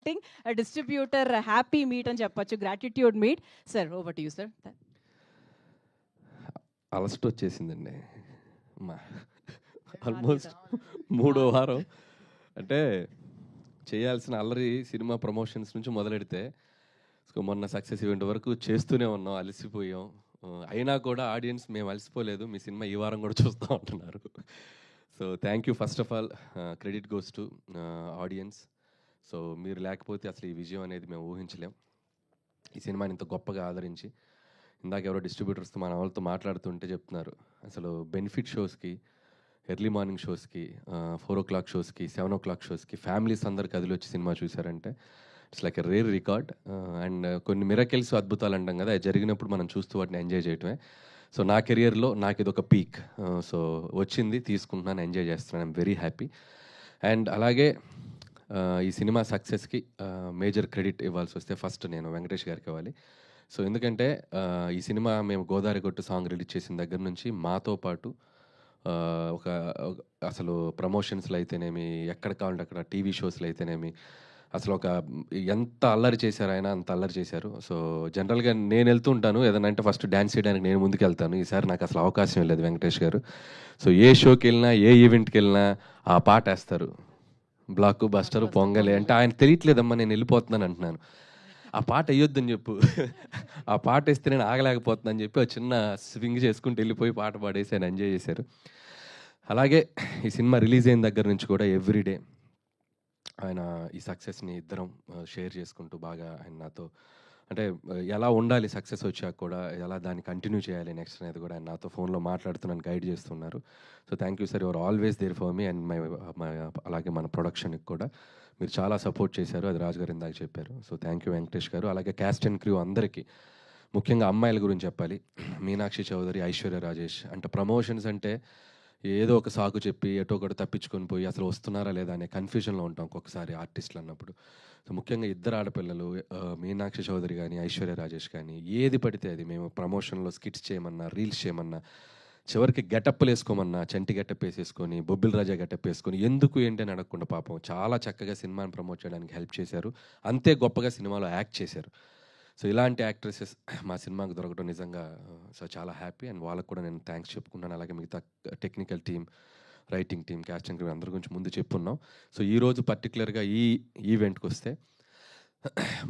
Acting distributor happy meet అని చెప్పొచ్చు, gratitude meet. Sir over to you sir. అలస్ట్ వచ్చేసిందండి మా ఆల్మోస్ట్ 3వ వారం. అంటే చేయాల్సిన అల్లరి సినిమా ప్రమోషన్స్ నుంచి మొదలెడితే మొన్న సక్సెస్ ఈవెంట్ వరకు చేస్తూనే ఉన్నాం, అలసిపోయాం. అయినా కూడా ఆడియన్స్ మేము అలసిపోలేదు, మీ సినిమా ఈ వారం కూడా చూస్తూ ఉంటున్నారు. So thank you. First of all credit goes to audience. So మీరు లేకపోతే అసలు ఈ విజయం అనేది మేము ఊహించలేం. ఈ సినిమాని ఇంత గొప్పగా ఆదరించి, ఇందాక ఎవరో డిస్ట్రిబ్యూటర్స్తో మన వాళ్ళతో మాట్లాడుతుంటే చెప్తున్నారు, అసలు బెనిఫిట్ షోస్కి, ఎర్లీ మార్నింగ్ షోస్కి, 4 o'clock షోస్కి, 7 o'clock షోస్కి ఫ్యామిలీస్ అందరు కదిలి వచ్చి సినిమా చూసారంటే it's like a rare record. And కొన్ని మిరకిల్స్, అద్భుతాలు అంటాం కదా, అది జరిగినప్పుడు మనం చూస్తూ వాటిని ఎంజాయ్ చేయటమే. సో నా కెరియర్లో నాకు ఇది ఒక పీక్. సో వచ్చింది, తీసుకుంటున్నాను, ఎంజాయ్ చేస్తున్నాను. I'm very happy. అండ్ అలాగే ఈ సినిమా సక్సెస్కి మేజర్ క్రెడిట్ ఇవ్వాల్సి వస్తే ఫస్ట్ నేను వెంకటేష్ గారికి ఇవ్వాలి. సో ఎందుకంటే ఈ సినిమా మేము గోదావరి గొట్టు సాంగ్ రిలీజ్ చేసిన దగ్గర నుంచి మాతో పాటు ఒక అసలు ప్రమోషన్స్లో అయితేనేమి, ఎక్కడ కావాలంటే అక్కడ టీవీ షోస్లో అయితేనేమి, అసలు ఒక ఎంత అల్లరి చేశారు ఆయన, అంత అల్లరి చేశారు. సో జనరల్గా నేను వెళ్తూ ఉంటాను ఏదైనా అంటే ఫస్ట్ డ్యాన్స్ చేయడానికి నేను ముందుకు వెళ్తాను. ఈసారి నాకు అసలు అవకాశం లేదు వెంకటేష్ గారు. సో ఏ షోకి వెళ్ళినా, ఏ ఈవెంట్కి వెళ్ళినా ఆ పాట వేస్తారు, బ్లాక్ బస్టర్ పొంగలే అంటే. ఆయన తెలియట్లేదమ్మా నేను వెళ్ళిపోతున్నాను అంటున్నాను, ఆ పాట వేయొద్దని చెప్పు, ఆ పాట వేస్తే నేను ఆగలేకపోతున్నాను అని చెప్పి ఒక చిన్న స్వింగ్ చేసుకుంటూ వెళ్ళిపోయి పాట పాడేసి ఆయన ఎంజాయ్ చేశారు. అలాగే ఈ సినిమా రిలీజ్ అయిన దగ్గర నుంచి కూడా ఎవ్రీడే ఆయన ఈ సక్సెస్ని ఇద్దరం షేర్ చేసుకుంటూ బాగా ఆయన నాతో అంటే ఎలా ఉండాలి సక్సెస్ వచ్చాక కూడా, ఎలా దాన్ని కంటిన్యూ చేయాలి నెక్స్ట్ అనేది కూడా ఆయన నాతో ఫోన్లో మాట్లాడుతున్నాను, గైడ్ చేస్తున్నారు. So thank you sir, your always there for me and my అలాగే మన ప్రొడక్షన్కి కూడా మీరు చాలా సపోర్ట్ చేశారు, అది రాజు గారు ఇందాక చెప్పారు. సో థ్యాంక్ యూ వెంకటేష్ గారు. అలాగే క్యాస్ట్ అండ్ క్రూ అందరికీ, ముఖ్యంగా అమ్మాయిల గురించి చెప్పాలి. మీనాక్షి చౌదరి, ఐశ్వర్య రాజేష్. అంటే ప్రమోషన్స్ అంటే ఏదో ఒక సాకు చెప్పి ఎటో ఒకటి తప్పించుకొని పోయి అసలు వస్తున్నారా లేదా అనే కన్ఫ్యూజన్లో ఉంటాం ఒక్కొక్కసారి ఆర్టిస్టులు అన్నప్పుడు. సో ముఖ్యంగా ఇద్దరు ఆడపిల్లలు, మీనాక్షి చౌదరి కానీ ఐశ్వర్య రాజేష్ కానీ, ఏది పడితే అది మేము ప్రమోషన్లో స్కిట్స్ చేయమన్నా, రీల్స్ చేయమన్నా, చివరికి గెటప్లు వేసుకోమన్నా చంటి గెటప్ వేసేసుకొని, బొబ్బిల్ రాజా గెటప్ వేసుకొని, ఎందుకు ఏంటి అని అడగకుండా పాపం చాలా చక్కగా సినిమాని ప్రమోట్ చేయడానికి హెల్ప్ చేశారు. అంతే గొప్పగా సినిమాలో యాక్ట్ చేశారు. సో ఇలాంటి యాక్ట్రెసెస్ మా సినిమాకు దొరకడం నిజంగా సో చాలా హ్యాపీ. అండ్ వాళ్ళకు కూడా నేను థ్యాంక్స్ చెప్పుకుంటాను. అలాగే మిగతా technical team, writing team, casting team అందరి గురించి ముందు చెప్పున్నాం. సో ఈరోజు పర్టికులర్గా ఈ ఈవెంట్కి వస్తే,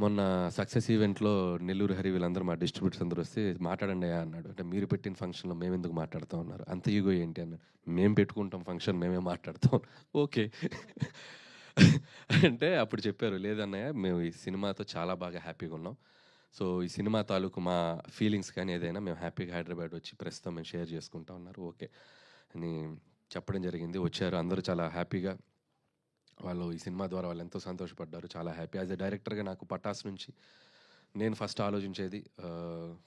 మొన్న సక్సెస్ ఈవెంట్లో నెల్లూరు హరి వీళ్ళందరూ మా డిస్ట్రిబ్యూటర్స్ అందరూ వస్తే మాట్లాడండి అన్నాడు. అంటే మీరు పెట్టిన ఫంక్షన్లో మేము ఎందుకు మాట్లాడుతూ ఉన్నారు, అంత ఈగో ఏంటి అన్నాడు. మేము పెట్టుకుంటాం ఫంక్షన్, మేమే మాట్లాడతాం. ఓకే అంటే అప్పుడు చెప్పారు, లేదన్నయ్య మేము ఈ సినిమాతో చాలా బాగా హ్యాపీగా ఉన్నాం. సో ఈ సినిమా తాలూకు మా ఫీలింగ్స్ కానీ ఏదైనా మేము హ్యాపీగా హైదరాబాద్ వచ్చి ప్రస్తుతం మేము షేర్ చేసుకుంటా ఉన్నారు, ఓకే అని చెప్పడం జరిగింది. వచ్చారు అందరూ చాలా హ్యాపీగా, వాళ్ళు ఈ సినిమా ద్వారా వాళ్ళు ఎంతో సంతోషపడ్డారు, చాలా హ్యాపీ. యాజ్ ఎ డైరెక్టర్గా నాకు పటాస్ నుంచి నేను ఫస్ట్ ఆలోచించేది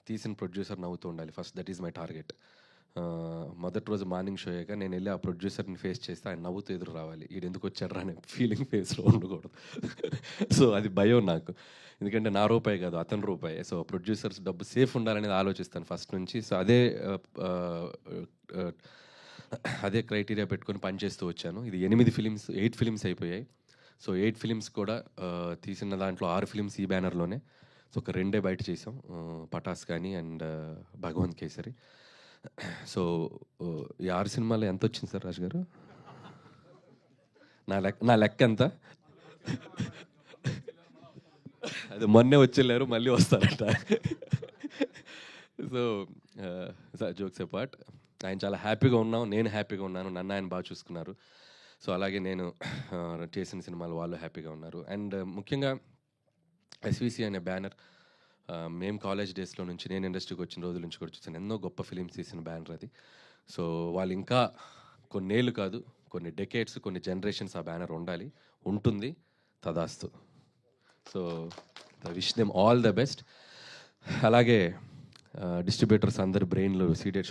తీసిన ప్రొడ్యూసర్ నవ్వుతూ ఉండాలి first, that is my target. మొదటి రోజు మార్నింగ్ షో అయ్యాక నేను వెళ్ళి ఆ ప్రొడ్యూసర్ని ఫేస్ చేస్తే ఆయన నవ్వుతూ ఎదురు రావాలి, ఈడు ఎందుకు వచ్చారా అనే ఫీలింగ్ ఫేస్లో ఉండకూడదు. సో అది భయం నాకు, ఎందుకంటే నా రూపాయి కాదు అతని రూపాయి. సో ప్రొడ్యూసర్స్ డబ్బు సేఫ్ ఉండాలనేది ఆలోచిస్తాను ఫస్ట్ నుంచి. సో అదే క్రైటీరియా పెట్టుకొని పనిచేస్తూ వచ్చాను. ఇది 8 ఫిలిమ్స్ అయిపోయాయి. సో 8 ఫిలిమ్స్ కూడా తీసిన దాంట్లో 6 ఫిలిమ్స్ ఈ బ్యానర్లోనే. సో ఒక 2 బయట చేసాం, పటాస్ కానీ అండ్ భగవంత్ కేసరి. సో ఈ 6 సినిమాలు ఎంత వచ్చింది సార్ రాజు గారు? నా లెక్క ఎంత? అది మొన్నే వచ్చేళ్ళారు, మళ్ళీ వస్తారట. సో జోక్స్ అపార్ట్, ఆయన చాలా హ్యాపీగా ఉన్నాం, నేను హ్యాపీగా ఉన్నాను, నన్ను ఆయన బాగా చూసుకున్నారు. సో అలాగే నేను చేసిన సినిమాలు వాళ్ళు హ్యాపీగా ఉన్నారు. అండ్ ముఖ్యంగా ఎస్విసి అనే బ్యానర్ మేము కాలేజ్ డేస్లో నుంచి, నేను ఇండస్ట్రీకి వచ్చిన రోజుల నుంచి కూడా చూసాను, ఎన్నో గొప్ప ఫిలిమ్స్ తీసిన బ్యానర్ అది. సో వాళ్ళు ఇంకా కొన్నేళ్ళు కాదు, కొన్ని డెకేడ్స్, కొన్ని జనరేషన్స్ ఆ బ్యానర్ ఉండాలి, ఉంటుంది, తదాస్తు. So wish them all the best. అలాగే డిస్ట్రిబ్యూటర్స్ అందరి బ్రెయిన్లు సీటెడ్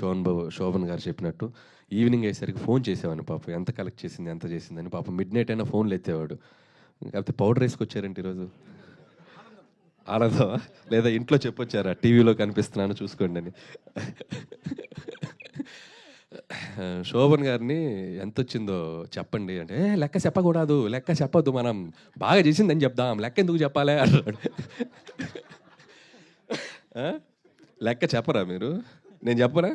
శోభన్ గారు చెప్పినట్టు ఈవినింగ్ అయ్యేసరికి ఫోన్ చేసేవాడిని, పాపం ఎంత కలెక్ట్ చేసింది ఎంత చేసిందని. పాపం మిడ్ నైట్ అయినా ఫోన్లు ఎత్తేవాడు. కాకపోతే పౌడర్ వేసుకొచ్చారంటే ఈరోజు ఆనందమా, లేదా ఇంట్లో చెప్పొచ్చారా టీవీలో కనిపిస్తున్నాను చూసుకోండి అని. శోభన్ గారిని ఎంతొచ్చిందో చెప్పండి అంటే, "ఏ, లెక్క చెప్పకూడదు, లెక్క చెప్పొద్దు, మనం బాగా చేసిందని చెప్దాం, లెక్క ఎందుకు చెప్పాలి" అన్నాడు. ఆ? లెక్క చెప్పరా మీరు? నేను చెప్పరా?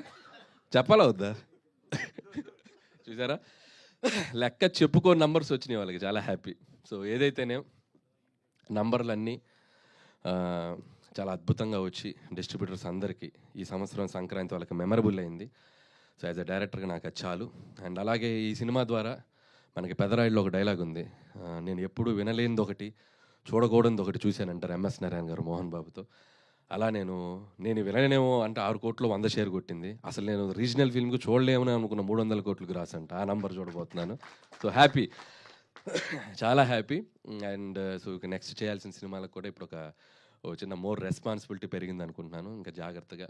చెప్పాలా వద్దా? చూసారా, లెక్క చెప్పుకో నంబర్స్ వచ్చినాయి వాళ్ళకి, చాలా హ్యాపీ. సో ఏదైతేనే నంబర్లన్నీ ఆ, చాలా అద్భుతంగా వచ్చి డిస్ట్రిబ్యూటర్స్ అందరికీ ఈ సంవత్సరం సంక్రాంతి వాళ్ళకి మెమరబుల్ అయింది. సో యాజ్ అ డైరెక్టర్గా నాకు అది చాలు. అండ్ అలాగే ఈ సినిమా ద్వారా మనకి పెదరాయిల్లో ఒక డైలాగ్ ఉంది, నేను ఎప్పుడు వినలేనిది ఒకటి, చూడకూడనిది ఒకటి చూశానంటారు ఎంఎస్ నారాయణ గారు మోహన్ బాబుతో. అలా నేను వినలేనేమో అంటే 6 కోట్లు 100 షేర్ కొట్టింది. అసలు నేను రీజనల్ ఫిల్మ్కి చూడలేమని అనుకున్న 300 కోట్లకు రాసంట. ఆ నంబర్ చూడబోతున్నాను. సో హ్యాపీ, చాలా హ్యాపీ. అండ్ సో ఇక నెక్స్ట్ చేయాల్సిన సినిమాలకు కూడా ఇప్పుడు ఓ చిన్న మోర్ రెస్పాన్సిబిలిటీ పెరిగింది అనుకుంటున్నాను. ఇంకా జాగ్రత్తగా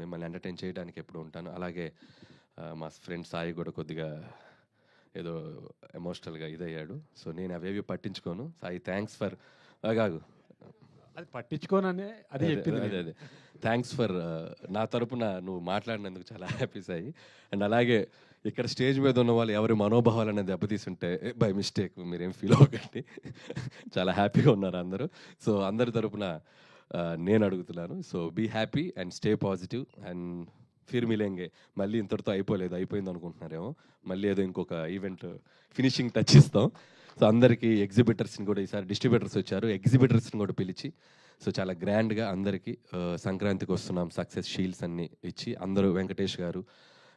మిమ్మల్ని ఎంటర్టైన్ చేయడానికి ఎప్పుడు ఉంటాను. అలాగే మా ఫ్రెండ్ సాయి కూడా కొద్దిగా ఏదో ఎమోషనల్గా ఇదయ్యాడు. సో నేను అవేవి పట్టించుకోను. సాయి థ్యాంక్స్ ఫర్ కాదు, అది పట్టించుకోననే అదే చెప్పింది. అదే థ్యాంక్స్ ఫర్ నా తరపున నువ్వు మాట్లాడినందుకు చాలా హ్యాపీ సాయి. అండ్ అలాగే ఇక్కడ స్టేజ్ మీద ఉన్న వాళ్ళు ఎవరి మనోభావాలను దెబ్బతీసుంటే బై మిస్టేక్ మీరేం ఫీల్ అవ్వకండి. చాలా హ్యాపీగా ఉన్నారు అందరూ. సో అందరి తరపున నేను అడుగుతున్నాను, so be happy and stay positive and ఫిర్ మిలేంగే. మళ్ళీ ఇంతటితో అయిపోయింది అనుకుంటున్నారేమో, మళ్ళీ ఏదో ఇంకొక ఈవెంట్ ఫినిషింగ్ టచ్ ఇస్తాం. సో అందరికీ ఎగ్జిబిటర్స్ని కూడా, ఈసారి డిస్ట్రిబ్యూటర్స్ వచ్చారు, ఎగ్జిబిటర్స్ని కూడా పిలిచి సో చాలా గ్రాండ్గా అందరికీ సంక్రాంతికి వస్తున్నాం సక్సెస్ షీల్డ్స్ అన్నీ ఇచ్చి, అందరూ వెంకటేష్ గారు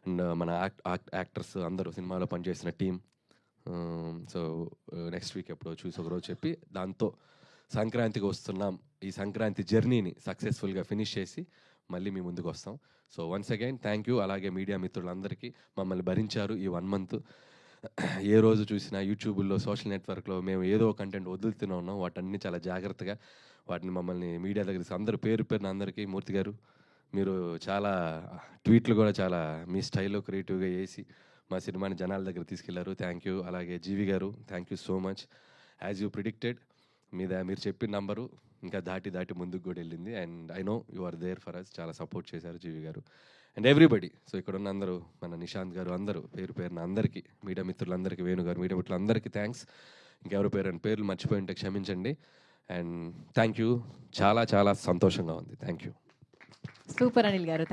అండ్ మన యాక్టర్స్ అందరూ సినిమాలో పనిచేసిన టీం, సో నెక్స్ట్ వీక్ ఎప్పుడో చూసి ఒకరోజు చెప్పి దాంతో సంక్రాంతికి వస్తున్నాం, ఈ సంక్రాంతి జర్నీని సక్సెస్ఫుల్గా ఫినిష్ చేసి మళ్ళీ మీ ముందుకు వస్తాం. So once again thank you. అలాగే మీడియా మిత్రులందరికీ మమ్మల్ని భరించారు ఈ 1 month. ఏ రోజు చూసినా యూట్యూబ్లో సోషల్ నెట్వర్క్లో మేము ఏదో కంటెంట్ వదులుతూనే ఉన్నాం. వాటన్ని చాలా జాగ్రత్తగా వాటిని మమ్మల్ని మీడియా దగ్గర అందరూ పేరున అందరికీ, మూర్తి గారు మీరు చాలా ట్వీట్లు కూడా చాలా మీ స్టైల్లో క్రియేటివ్గా వేసి మా సినిమాని జనాల దగ్గర తీసుకెళ్లారు. Thank you. అలాగే జీవి గారు thank you so much. As you predicted మీరు చెప్పిన నంబరు ఇంకా దాటి ముందుకు కూడా వెళ్ళింది. And I know you are there for us. చాలా సపోర్ట్ చేశారు జీవి గారు అండ్ ఎవ్రీబడి. సో ఇక్కడ ఉన్న అందరూ, మన నిశాంత్ గారు, అందరూ పేరున అందరికీ, మీడియా మిత్రులందరికీ, వేణు గారు, మీడియా మిత్రులందరికీ థ్యాంక్స్. ఇంకెవరి పేర్లు మర్చిపోయి ఉంటే క్షమించండి. And thank you. చాలా చాలా సంతోషంగా ఉంది. Thank you. సూపర్ అనిల్ గారు.